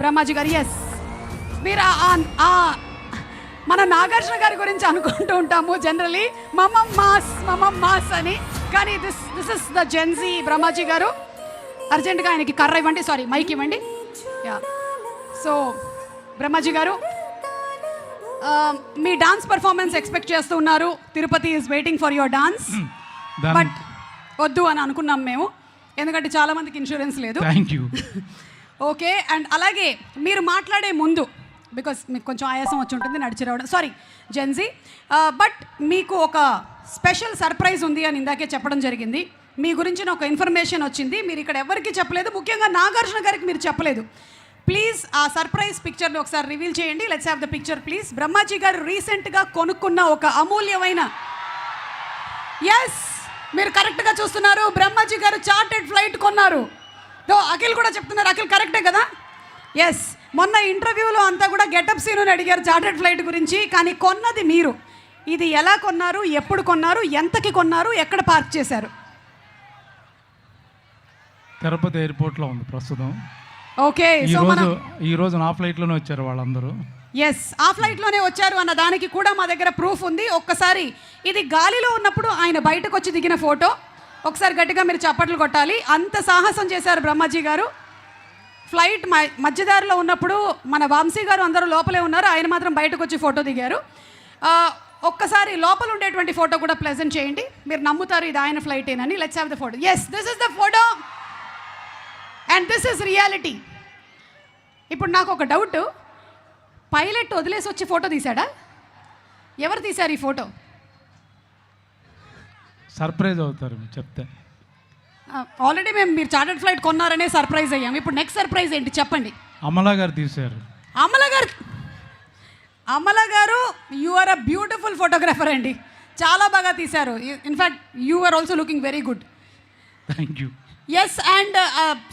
బ్రహ్మాజీ గారు. ఎస్, మీరు మన నాగార్జున గారి గురించి అనుకుంటూ ఉంటాము జనరలీ మమం మాస్ అని, కానీ this is the Gen Z Brahmaji గారు. అర్జెంటుగా ఆయనకి కర్ర ఇవ్వండి, సారీ మైక్ ఇవ్వండి. యా, సో బ్రహ్మాజీ గారు మీ డాన్స్ పర్ఫార్మెన్స్ ఎక్స్పెక్ట్ చేస్తూ ఉన్నారు. Tirupati is waiting for your dance, but వద్దు అని అనుకున్నాం మేము, ఎందుకంటే చాలామందికి ఇన్సూరెన్స్ లేదు. Thank you. ఓకే, అండ్ అలాగే మీరు మాట్లాడే ముందు, బికాస్ మీకు కొంచెం ఆయాసం వచ్చి ఉంటుంది నడిచి రావడం, సారీ జెన్జీ, బట్ మీకు ఒక స్పెషల్ సర్ప్రైజ్ ఉంది అని ఇందాకే చెప్పడం జరిగింది. మీ గురించి ఒక ఇన్ఫర్మేషన్ వచ్చింది, మీరు ఇక్కడ ఎవరికి చెప్పలేదు, ముఖ్యంగా నాగార్జున గారికి మీరు చెప్పలేదు. ప్లీజ్ ఆ సర్ప్రైజ్ పిక్చర్ని ఒకసారి రివీల్ చేయండి. Let's have the picture please. Brahmaji గారు రీసెంట్గా కొనుక్కున్న ఒక అమూల్యమైన, ఎస్ మీరు కరెక్ట్గా చూస్తున్నారు, బ్రహ్మాజీ గారు చార్టెడ్ ఫ్లైట్ కొన్నారు. అఖిల్ కూడా చెప్తున్నారు, అఖిల్ కరెక్టే కదా? ఎస్, మొన్న ఇంటర్వ్యూలో అంతా కూడా గెటప్ సీను అడిగారు చార్టెడ్ ఫ్లైట్ గురించి, కానీ కొన్నది మీరు. ఇది ఎలా కొన్నారు, ఎప్పుడు కొన్నారు, ఎంతకి కొన్నారు, ఎక్కడ పార్క్ చేశారు? తిరుపతి ఎయిర్పోర్ట్లో ఉంది ప్రస్తుతం. ఓకే, సో ఈరోజు నా ఫ్లైట్లోనే వచ్చారు వాళ్ళందరూ. ఎస్, ఆ ఫ్లైట్లోనే వచ్చారు అన్న దానికి కూడా మా దగ్గర ప్రూఫ్ ఉంది. ఒక్కసారి ఇది గాలిలో ఉన్నప్పుడు ఆయన బయటకు వచ్చి దిగిన ఫోటో, ఒకసారి గట్టిగా మీరు చప్పట్లు కొట్టాలి. అంత సాహసం చేశారు బ్రహ్మాజీ గారు. ఫ్లైట్ మధ్యదారిలో ఉన్నప్పుడు మన వంశీ గారు అందరూ లోపలే ఉన్నారు, ఆయన మాత్రం బయటకు వచ్చి ఫోటో దిగారు. ఒక్కసారి లోపల ఉండేటువంటి ఫోటో కూడా ప్రెజెంట్ చేయండి, మీరు నమ్ముతారు ఇది ఆయన ఫ్లైట్ ఏనని. Let's have the photo. Yes, this is the photo and this is reality. ఇప్పుడు నాకు ఒక డౌట్, పైలట్ వదిలేసి వచ్చి ఫోటో తీశాడా? ఎవరు తీశారు ఈ ఫోటో? సర్ప్రైజ్ అవుతారు చెప్తే. ఆల్రెడీ మీరు చార్టర్డ్ ఫ్లైట్ కొన్నారనే సర్ప్రైజ్ అయ్యాం. ఇప్పుడు నెక్స్ట్ సర్ప్రైజ్ ఏంటి చెప్పండి. అమలా గారు తీశారు. అమలా గారు you are a beautiful photographer అండి, చాలా బాగా తీశారు. In fact you are also looking very good. Thank you. Yes, and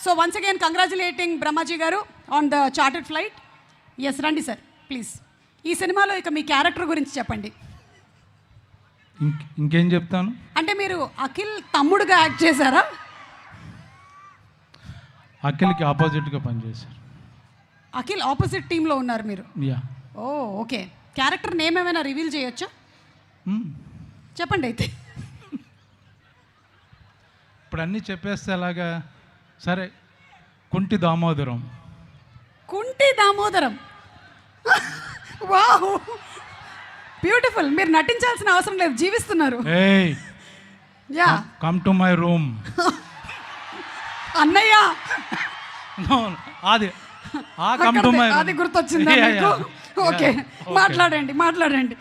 so once again congratulating Brahmaji గారు on the chartered flight. Yes, రండి సార్ ప్లీజ్. ఈ సినిమాలో ఇక మీ క్యారెక్టర్ గురించి చెప్పండి. ఇంకేం చెప్తాను అంటే మీరు అఖిల్ తమ్ముడుగా యాక్ట్ చేశారా? అఖిల్కి ఆపోజిట్గా పనిచేశారు. అఖిల్ ఆపోజిట్ టీంలో ఉన్నారు మీరు? యా. ఓ ఓకే, క్యారెక్టర్ నేమ్ ఏమైనా రివీల్ చేయొచ్చా? చెప్పండి అయితే. ఇప్పుడు అన్నీ చెప్పేస్తే అలాగా. సరే, కుంటి దామోదరం. కుంటి దామోదరం, వావ్ బ్యూటిఫుల్. మీరు నటించాల్సిన అవసరం లేదు, జీవిస్తున్నారు. Yeah, come to my room. అన్నయ్య అది గుర్తొచ్చిందా మీకు? ఓకే, మాట్లాడండి.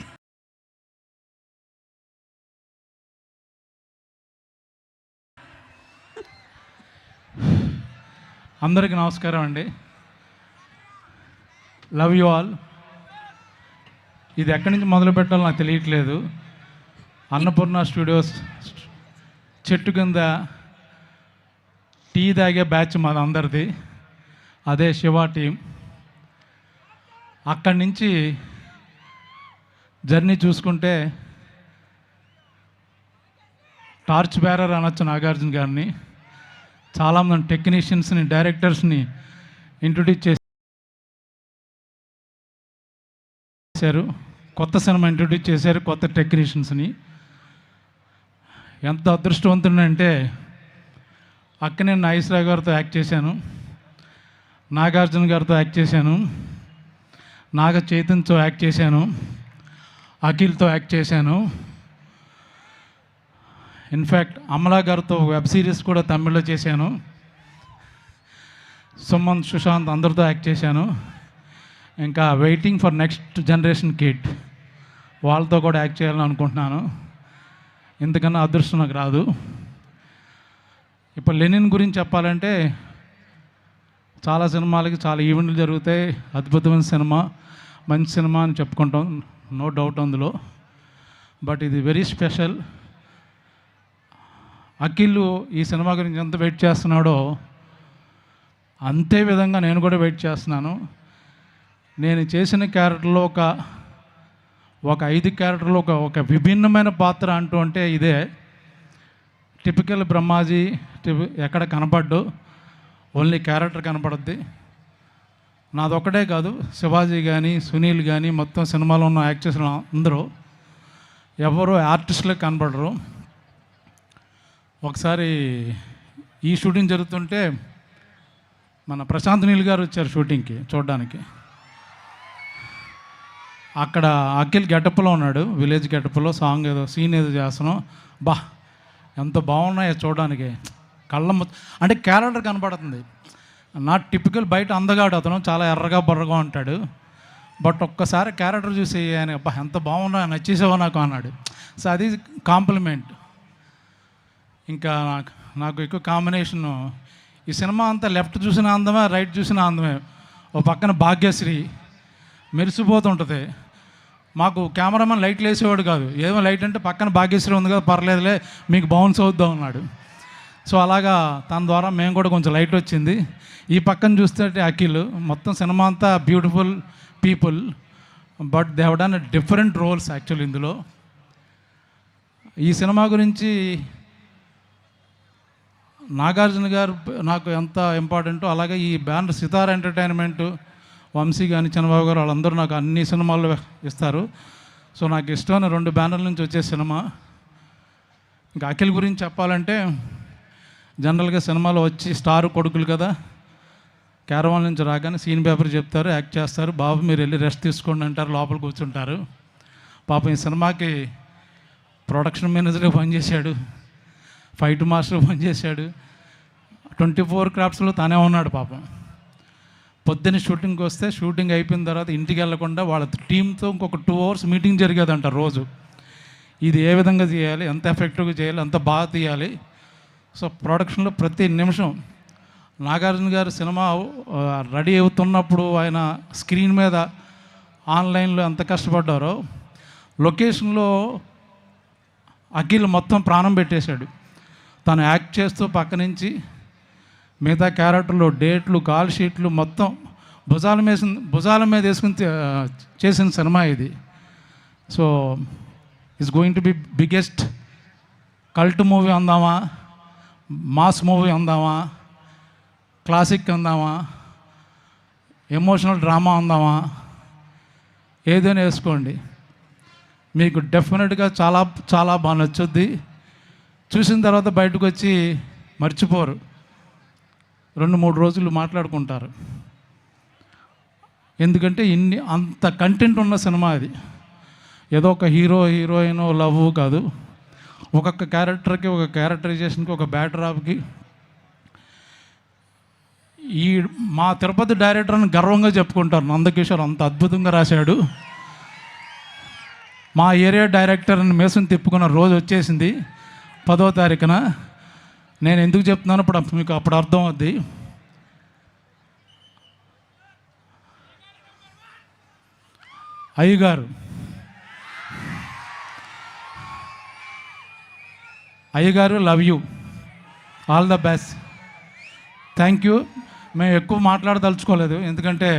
అందరికీ నమస్కారం అండి. Love you all. ఇది ఎక్కడి నుంచి మొదలు పెట్టాలో నాకు తెలియట్లేదు. అన్నపూర్ణ స్టూడియోస్ చెట్టు కింద టీ తాగే బ్యాచ్ మాది అందరిది, అదే శివ టీం. అక్కడి నుంచి జర్నీ చూసుకుంటే టార్చ్ బేరర్ అనొచ్చు నాగార్జున గారిని. చాలామంది టెక్నీషియన్స్ని, డైరెక్టర్స్ని ఇంట్రొడ్యూస్ చేశారు. కొత్త సినిమా ఇంట్రొడ్యూస్ చేశారు, కొత్త టెక్నీషియన్స్ని. ఎంత అదృష్టవంతుడంటే అక్కనే నాగేశ్వరరావు గారితో యాక్ట్ చేశాను, నాగార్జున గారితో యాక్ట్ చేశాను, నాగ చైతన్యతో యాక్ట్ చేశాను, అఖిల్తో యాక్ట్ చేశాను. ఇన్ఫ్యాక్ట్ అమలా గారితో వెబ్ సిరీస్ కూడా తమిళ్లో చేశాను. సుమంత్, సుశాంత్ అందరితో యాక్ట్ చేశాను. ఇంకా waiting for next generation kid, వాళ్ళతో కూడా యాక్ట్ చేయాలని అనుకుంటున్నాను. ఇంతకన్నా అదృష్టం నాకు రాదు. ఇప్పుడు లెనిన్ గురించి చెప్పాలంటే చాలా సినిమాలకి చాలా ఈవెంట్లు జరుగుతాయి. అద్భుతమైన సినిమా, మంచి సినిమా అని చెప్పుకుంటాం, నో డౌట్ అందులో. బట్ ఇది వెరీ స్పెషల్. అఖిల్ ఈ సినిమా గురించి ఎంత వెయిట్ చేస్తున్నాడో అంతే విధంగా నేను కూడా వెయిట్ చేస్తున్నాను. నేను చేసిన క్యారెక్టర్లో ఒక 5 క్యారెక్టర్లో ఒక విభిన్నమైన పాత్ర అంటూ అంటే ఇదే. టిపికల్ బ్రహ్మాజీ ఎక్కడ కనపడ్డు, ఓన్లీ క్యారెక్టర్ కనపడుద్ది. నాదొక్కటే కాదు, శివాజీ కానీ సునీల్ కానీ మొత్తం సినిమాలో ఉన్న యాక్టర్స్ అందరూ ఎవరు ఆర్టిస్టులకు కనపడరు. ఒకసారి ఈ షూటింగ్ జరుగుతుంటే మన ప్రశాంత్ నీల్ గారు వచ్చారు షూటింగ్కి చూడడానికి. అక్కడ అఖిల్ గెటప్లో ఉన్నాడు, విలేజ్ గెటప్లో సాంగ్ ఏదో సీన్ ఏదో చేస్తున్నాం. బా ఎంత బాగున్నాయో చూడడానికి, అంటే క్యారెక్టర్ కనపడుతుంది. నాట్ టిపికల్ బయట అందగాడు అతను, చాలా ఎర్రగా బర్రగా ఉంటాడు. బట్ ఒక్కసారి క్యారెక్టర్ చూసి ఆయన అబ్బా ఎంత బాగున్నా నచ్చేసావో నాకు అన్నాడు. సో అది కాంప్లిమెంట్. ఇంకా నాకు ఎక్కువ కాంబినేషను ఈ సినిమా అంతా లెఫ్ట్ చూసిన అందమే, రైట్ చూసిన అందమే. ఓ పక్కన భాగ్యశ్రీ మెరిసిపోతుంటుంది. మాకు కెమెరామెన్ లైట్లు వేసేవాడు కాదు, ఏమో లైట్ అంటే పక్కన భాగ్యశ్రీ ఉంది కదా పర్లేదులే మీకు బౌన్స్ అవుద్దాం అన్నాడు. సో అలాగా తన ద్వారా మేము కూడా కొంచెం లైట్ వచ్చింది. ఈ పక్కన చూస్తే అఖిల్, మొత్తం సినిమా అంతా beautiful people, but they have done different roles actual. ఇందులో ఈ సినిమా గురించి నాగార్జున గారు నాకు ఎంత ఇంపార్టెంటో, అలాగే ఈ బ్యానర్ సితార్ ఎంటర్టైన్మెంట్, వంశీ కానీ చంద్రబాబు గారు వాళ్ళందరూ నాకు అన్ని సినిమాలు ఇస్తారు. సో నాకు ఇష్టమైన 2 బ్యానర్ల నుంచి వచ్చే సినిమా. ఇంకా అఖిల్ గురించి చెప్పాలంటే జనరల్గా సినిమాలో వచ్చి స్టార్ కొడుకులు కదా, క్యారవాన్ నుంచి రాగానే సీన్ పేపర్ చెప్తారు, యాక్ట్ చేస్తారు, బాబు మీరు వెళ్ళి రెస్ట్ తీసుకోండి అంటారు, లోపల కూర్చుంటారు. పాపం ఈ సినిమాకి ప్రొడక్షన్ మేనేజర్గా పనిచేశాడు, ఫైట్ మాస్టర్ పనిచేశాడు, 24 క్రాఫ్ట్స్లో తనే ఉన్నాడు పాపం. పొద్దున్న షూటింగ్కి వస్తే షూటింగ్ అయిపోయిన తర్వాత ఇంటికి వెళ్లకుండా వాళ్ళ టీంతో ఇంకొక 2 hours మీటింగ్ జరిగేదంట రోజు. ఇది ఏ విధంగా చేయాలి, ఎంత ఎఫెక్టివ్గా చేయాలి, ఎంత బాగా తీయాలి. సో ప్రొడక్షన్లో ప్రతి నిమిషం నాగార్జున గారు సినిమా రెడీ అవుతున్నప్పుడు ఆయన స్క్రీన్ మీద ఆన్లైన్లో ఎంత కష్టపడ్డారో, లొకేషన్లో అఖిల్ మొత్తం ప్రాణం పెట్టేశాడు. తను యాక్ట్ చేస్తూ పక్క నుంచి మిగతా క్యారెక్టర్లు, డేట్లు, కాల్ షీట్లు మొత్తం భుజాల మీద వేసుకుని చేసిన సినిమా ఇది. So it's going to be biggest cult movie అందామా, మాస్ మూవీ అందామా, క్లాసిక్ అందామా, ఎమోషనల్ డ్రామా అందామా, ఏదైనా వేసుకోండి, మీకు డెఫినెట్గా చాలా చాలా బాగా నచ్చుద్ది. చూసిన తర్వాత బయటకు వచ్చి మర్చిపోరు, 2-3 రోజులు మాట్లాడుకుంటారు. ఎందుకంటే అంత కంటెంట్ ఉన్న సినిమా అది. ఏదో ఒక హీరో హీరోయిన్ లవ్ కాదు, ఒక్కొక్క క్యారెక్టర్కి, ఒక క్యారెక్టరైజేషన్కి, ఒక బ్యాక్డ్రాప్కి. ఈ మా తిరుపతి డైరెక్టర్ అని గర్వంగా చెప్పుకుంటారు, నందకిషోర్ అంత అద్భుతంగా రాశాడు. మా ఏరియా డైరెక్టర్ అని మేసం తిప్పుకున్న రోజు వచ్చేసింది 10వ తారీఖున. నేను ఎందుకు చెప్తున్నాను ఇప్పుడు మీకు అప్పుడు అర్థం అవుద్ది. అయ్యగారు love you, all the best, thank you. మేము ఎక్కువ మాట్లాడదలుచుకోలేదు, ఎందుకంటే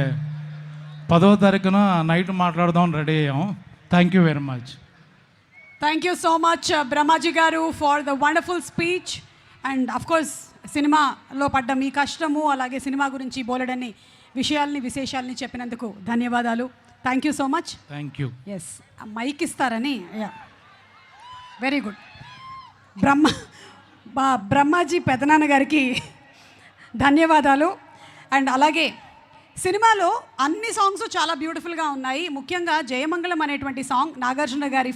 10వ తారీఖున నైట్ మాట్లాడదాం రెడీ అయ్యాం. Thank you very much. Thank you so much Brahmaji గారు for the wonderful speech. And of course సినిమాలో పడ్డ మీ కష్టము, అలాగే సినిమా గురించి బోలెడన్ని విశేషాలని చెప్పినందుకు ధన్యవాదాలు. Thank you so much. Thank you. Yes, mic ఇస్తారని. Very good. బ్రహ్మాజీ పెదనాన్న గారికి ధన్యవాదాలు. అండ్ అలాగే సినిమాలో అన్ని సాంగ్స్ చాలా బ్యూటిఫుల్గా ఉన్నాయి. ముఖ్యంగా జయమంగళం అనేటువంటి సాంగ్ నాగార్జున గారి